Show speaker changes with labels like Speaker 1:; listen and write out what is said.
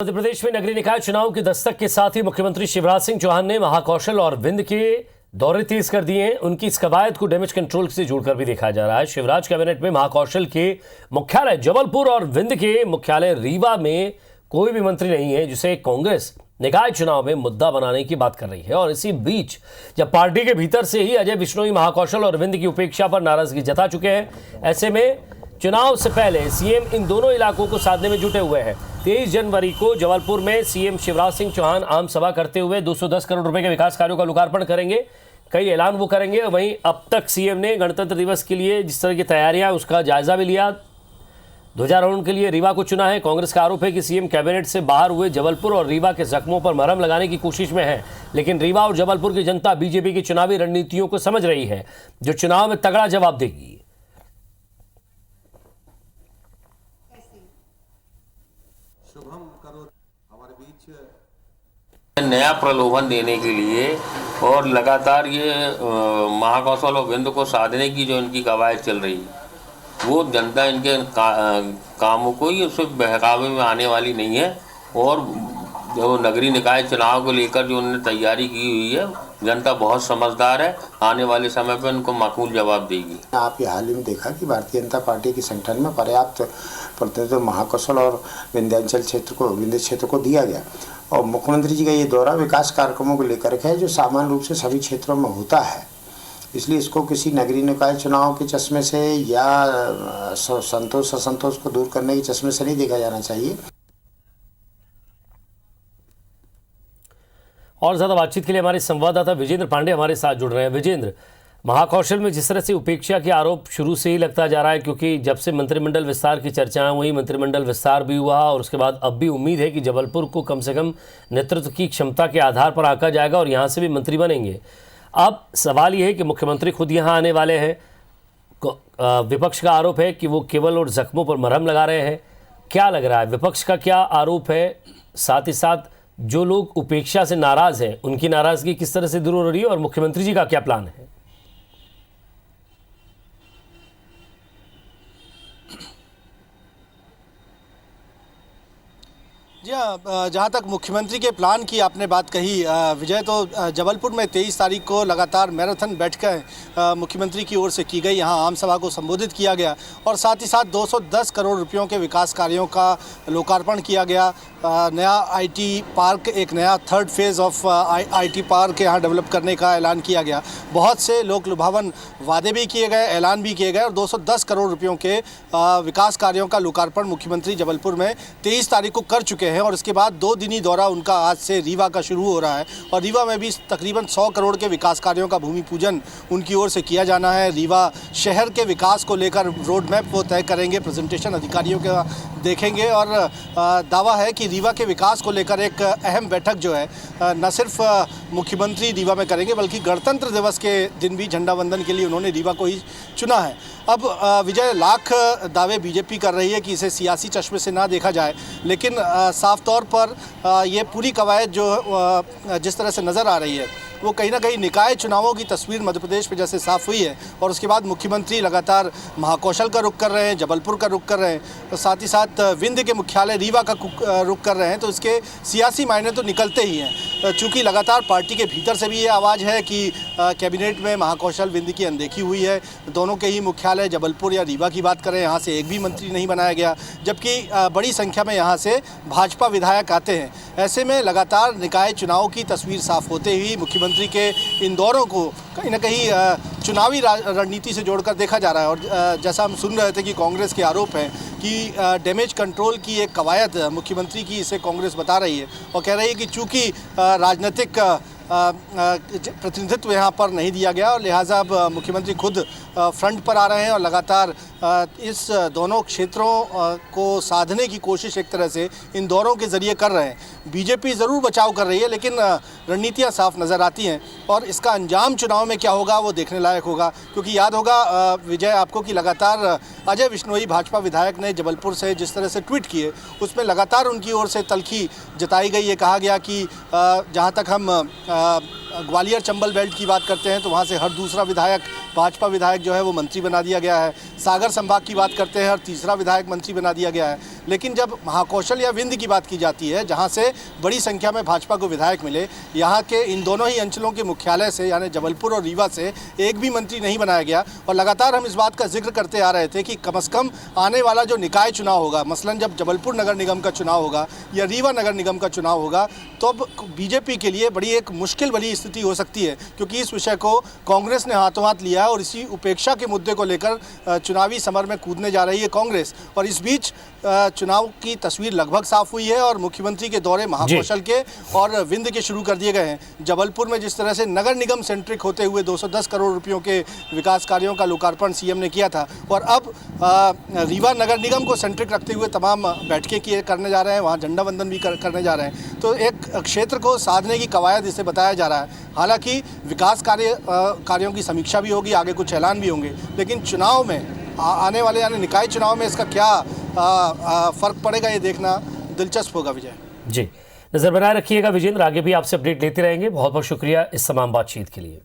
Speaker 1: मध्य प्रदेश में नगरीय निकाय चुनाव की दस्तक के साथ ही मुख्यमंत्री शिवराज सिंह चौहान ने महाकौशल और विंध्य के दौरे तेज कर दिए हैं। उनकी इस कवायद को डैमेज कंट्रोल से जोड़कर भी देखा जा रहा है। शिवराज कैबिनेट में महाकौशल के मुख्यालय जबलपुर और विंध्य के मुख्यालय रीवा में कोई भी मंत्री नहीं है जिसे कांग्रेस निकाय चुनाव में मुद्दा बनाने की बात कर रही है। और इसी बीच जब पार्टी के भीतर से ही अजय बिश्नोई महाकौशल और विंध्य की उपेक्षा पर नाराजगी जता चुके हैं, ऐसे में चुनाव से पहले सीएम इन दोनों इलाकों को साधने में जुटे हुए हैं। 23 जनवरी को जबलपुर में सीएम शिवराज सिंह चौहान आम सभा करते हुए 210 करोड़ रुपए के विकास कार्यों का लोकार्पण करेंगे। कई ऐलान वो करेंगे। वहीं अब तक सीएम ने गणतंत्र दिवस के लिए जिस तरह की तैयारियां उसका जायजा भी लिया। ध्वजारोहण के लिए रीवा को चुना है। कांग्रेस का आरोप है कि सीएम कैबिनेट से बाहर हुए जबलपुर और रीवा के जख्मों पर मरहम लगाने की कोशिश में है, लेकिन रीवा और जबलपुर की जनता बीजेपी की चुनावी रणनीतियों को समझ रही है, जो चुनाव में तगड़ा जवाब देगी।
Speaker 2: शुभम करो हमारे बीच
Speaker 3: नया प्रलोभन देने के लिए और लगातार ये महाकौशल और विंध्य को साधने की जो इनकी कवायद चल रही है, वो जनता इनके कामों को ही उससे बहकावे में आने वाली नहीं है। और जो नगरीय निकाय चुनाव को लेकर जो उन्होंने तैयारी की हुई है, जनता बहुत समझदार है, आने वाले समय पर उनको माकूल जवाब देगी।
Speaker 4: आप ये हाल ही में देखा कि भारतीय जनता पार्टी के संगठन में पर्याप्त प्रतिनिधित्व महाकौशल और विंध्याचल विंध्य क्षेत्र को दिया गया। और मुख्यमंत्री जी का ये दौरा विकास कार्यक्रमों को लेकर है, जो सामान्य रूप से सभी क्षेत्रों में होता है। इसलिए इसको किसी नगरीय निकाय चुनाव के चश्मे से या संतोष असंतोष को दूर करने के चश्मे से नहीं देखा जाना चाहिए।
Speaker 1: और ज़्यादा बातचीत के लिए हमारे संवाददाता विजेंद्र पांडे हमारे साथ जुड़ रहे हैं। विजेंद्र, महाकौशल में जिस तरह से उपेक्षा के आरोप शुरू से ही लगता जा रहा है, क्योंकि जब से मंत्रिमंडल विस्तार की चर्चाएं हुई, मंत्रिमंडल विस्तार भी हुआ और उसके बाद अब भी उम्मीद है कि जबलपुर को कम से कम नेतृत्व की क्षमता के आधार पर आंका जाएगा और यहाँ से भी मंत्री बनेंगे। अब सवाल ये है कि मुख्यमंत्री खुद यहाँ आने वाले हैं। विपक्ष का आरोप है कि वो केवल और जख्मों पर मरहम लगा रहे हैं। क्या लग रहा है, विपक्ष का क्या आरोप है? साथ ही साथ जो लोग उपेक्षा से नाराज़ हैं, उनकी नाराज़गी किस तरह से दूर हो रही है और मुख्यमंत्री जी का क्या प्लान है?
Speaker 5: जी हाँ, जहाँ तक मुख्यमंत्री के प्लान की आपने बात कही विजय, तो जबलपुर में 23 तारीख को लगातार मैराथन बैठकें मुख्यमंत्री की ओर से की गई। यहाँ आम सभा को संबोधित किया गया और साथ ही साथ 210 करोड़ रुपयों के विकास कार्यों का लोकार्पण किया गया। नया आईटी पार्क, एक नया third phase of IT park यहाँ डेवलप करने का ऐलान किया गया। बहुत से लोक लुभावन वादे भी किए गए, ऐलान भी किए गए और 210 करोड़ रुपयों के विकास कार्यों का लोकार्पण मुख्यमंत्री जबलपुर में 23 तारीख को कर चुके हैं। और इसके बाद 2 दिनी दौरा उनका आज से रीवा का शुरू हो रहा है और रीवा में भी तकरीबन 100 करोड़ के विकास कार्यों का भूमि पूजन उनकी ओर से किया जाना है। रीवा शहर के विकास को लेकर रोड मैप वो तय करेंगे, प्रेजेंटेशन अधिकारियों का देखेंगे और दावा है कि रीवा के विकास को लेकर एक अहम बैठक जो है न सिर्फ मुख्यमंत्री रीवा में करेंगे, बल्कि गणतंत्र दिवस के दिन भी झंडा वंदन के लिए उन्होंने रीवा को ही चुना है। अब विजय, लाख दावे बीजेपी कर रही है कि इसे सियासी चश्मे से ना देखा जाए, लेकिन साफ तौर पर ये पूरी कवायद जो जिस तरह से नज़र आ रही है, वो कहीं ना कहीं निकाय चुनावों की तस्वीर मध्य प्रदेश में जैसे साफ हुई है और उसके बाद मुख्यमंत्री लगातार महाकौशल का रुख कर रहे हैं, जबलपुर का रुख कर रहे हैं, तो साथ ही साथ विंध्य के मुख्यालय रीवा का रुख कर रहे हैं, तो इसके सियासी मायने तो निकलते ही हैं। चूँकि लगातार पार्टी के भीतर से भी ये आवाज़ है कि कैबिनेट में महाकौशल विंध्य की अनदेखी हुई है। दोनों के ही मुख्यालय जबलपुर या रीवा की बात करें, यहाँ से एक भी मंत्री नहीं बनाया गया, जबकि बड़ी संख्या में यहाँ से भाजपा विधायक आते हैं। ऐसे में लगातार निकाय चुनाव की तस्वीर साफ होते ही मुख्यमंत्री के इन दौरों को कहीं ना कहीं चुनावी रणनीति से जोड़कर देखा जा रहा है। और जैसा हम सुन रहे थे कि कांग्रेस के आरोप हैं कि डैमेज कंट्रोल की एक कवायद मुख्यमंत्री की इसे कांग्रेस बता रही है और कह रही है कि चूँकि राजनीतिक प्रतिनिधित्व यहाँ पर नहीं दिया गया और लिहाजा अब मुख्यमंत्री खुद फ्रंट पर आ रहे हैं और लगातार इस दोनों क्षेत्रों को साधने की कोशिश एक तरह से इन दौरों के ज़रिए कर रहे हैं। बीजेपी ज़रूर बचाव कर रही है, लेकिन रणनीतियाँ साफ नज़र आती हैं और इसका अंजाम चुनाव में क्या होगा वो देखने लायक होगा। क्योंकि याद होगा विजय आपको कि लगातार अजय बिश्नोई भाजपा विधायक ने जबलपुर से जिस तरह से ट्वीट किए, उसमें लगातार उनकी ओर से तल्खी जताई गई। ये कहा गया कि जहाँ तक हम ग्वालियर चंबल बेल्ट की बात करते हैं तो वहाँ से हर दूसरा विधायक भाजपा विधायक जो है वो मंत्री बना दिया गया है। सागर संभाग की बात करते हैं, हर तीसरा विधायक मंत्री बना दिया गया है। लेकिन जब महाकौशल या विंध्य की बात की जाती है, जहाँ से बड़ी संख्या में भाजपा को विधायक मिले, यहाँ के इन दोनों ही अंचलों के मुख्यालय से यानी जबलपुर और रीवा से एक भी मंत्री नहीं बनाया गया। और लगातार हम इस बात का जिक्र करते आ रहे थे कि कम से कम आने वाला जो निकाय चुनाव होगा, मसलन जब जबलपुर नगर निगम का चुनाव होगा या रीवा नगर निगम का चुनाव होगा, तो अब बीजेपी के लिए बड़ी एक मुश्किल भरी स्थिति हो सकती है, क्योंकि इस विषय को कांग्रेस ने हाथों हाथ लिया है और इसी उपेक्षा के मुद्दे को लेकर चुनावी समर में कूदने जा रही है कांग्रेस। और इस बीच चुनाव की तस्वीर लगभग साफ हुई है और मुख्यमंत्री के दौरे महाकौशल के और विंध्य के शुरू कर दिए गए हैं। जबलपुर में जिस तरह से नगर निगम सेंट्रिक होते हुए 210 करोड़ रुपयों के विकास कार्यों का लोकार्पण सीएम ने किया था, और अब रीवा नगर निगम को सेंट्रिक रखते हुए तमाम बैठकें करने जा रहे हैं, वहाँ झंडा वंदन भी करने जा रहे हैं। तो एक क्षेत्र को साधने की कवायद इसे बताया जा रहा है। हालांकि विकास कार्यों की समीक्षा भी होगी, आगे कुछ ऐलान भी होंगे, लेकिन चुनाव में आने वाले यानी निकाय चुनाव में इसका क्या फर्क पड़ेगा, ये देखना दिलचस्प होगा। विजय
Speaker 1: जी, नजर बनाए रखिएगा विजेंद्र, आगे भी आपसे अपडेट लेते रहेंगे। बहुत बहुत शुक्रिया इस तमाम बातचीत के लिए।